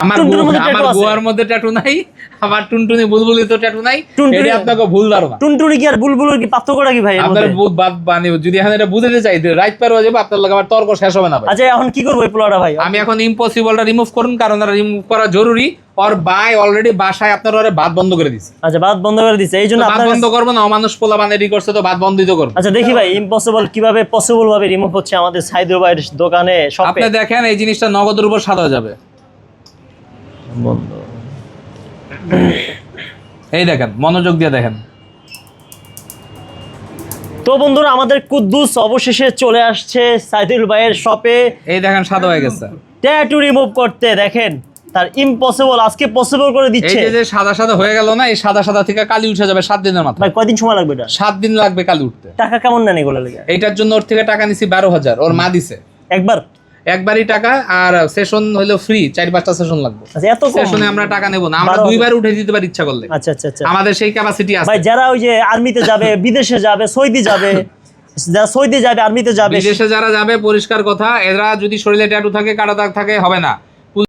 আমার গোয়ার মধ্যে ট্যাটু নাই, আমার টুনটুনি বুলবুলি তো ট্যাটু নাই, এটা আপনাকে ভুল ধারণা। টুনটুনি কি আর বুলবুলের কি পার্থক্যটা কি ভাই? আপনার বহুত বাদ বানি, যদি এখন এটা বুঝতে চাই রাইট পার হয়ে যাবে, আপনার লাগে আবার তর্ক শেষ হবে না ভাই। আচ্ছা এখন কি করবো এই পোলাটা ভাই? আমি এখন ইম্পসিবলটা রিমুভ করুন, কারণ এটা রিমুভ করা জরুরি। ওর ভাই অলরেডি বাসায় আপনার ওরে ভাত বন্ধ করে দিছে। আচ্ছা ভাত বন্ধ করে দিছে, এই জন্য ভাত বন্ধ করবো না, অমানুষ পোলা বানেরি করছে তো ভাত বন্ধই তো করবো। আচ্ছা দেখি ভাই ইম্পসিবল কিভাবে পসিবল ভাবে রিমুভ হচ্ছে আমাদের সাইদুর ভাইয়ের দোকানে শপে। আপনি দেখেন এই জিনিসটা নগদের উপর সাদা যাবে। বন্ধ। এই দেখেন, মনোযোগ দিয়ে দেখেন। তো বন্ধুরা আমাদের কুদ্দুস অবশেষে চলে আসছে সাইদুল ভাইয়ের শপে। এই দেখেন সাদা হয়ে গেছে ট্যাটু রিমুভ করতে। দেখেন তার ইম্পসিবল আজকে পসিবল করে এই দিচ্ছে। যে সাদা সাদা হয়ে গেল না, এই সাদা সাদা থেকে কালি উঠে যাবে 7 দিনের মাথায়। ভাই কয়দিন সময় লাগবে এটা? 7 দিন লাগবে কালি উঠতে। টাকা কেমন নেন এগুলো লাগে? এইটার জন্য ওর থেকে টাকা নিছি 12,000, ওর মা দিছে একবারই টাকা। আর সেশন হলো ফ্রি, 4-5টা সেশন লাগবে। আচ্ছা এত কম? সেশনে আমরা টাকা নেব না, আমরা 2বার উঠে দিতে পারি ইচ্ছা করলে। আচ্ছা আচ্ছা আচ্ছা, আমাদের সেই ক্যাপাসিটি আছে। ভাই যারা ওই যে আর্মিতে যাবে, বিদেশে যাবে, সৌদি যাবে, যারা সৌদি যাবে, আর্মিতে যাবে, বিদেশে যারা যাবে, পরিষ্কার কথা, এরা যদি শরীরে ট্যাটু থাকে, কাটা দাগ থাকে, হবে না।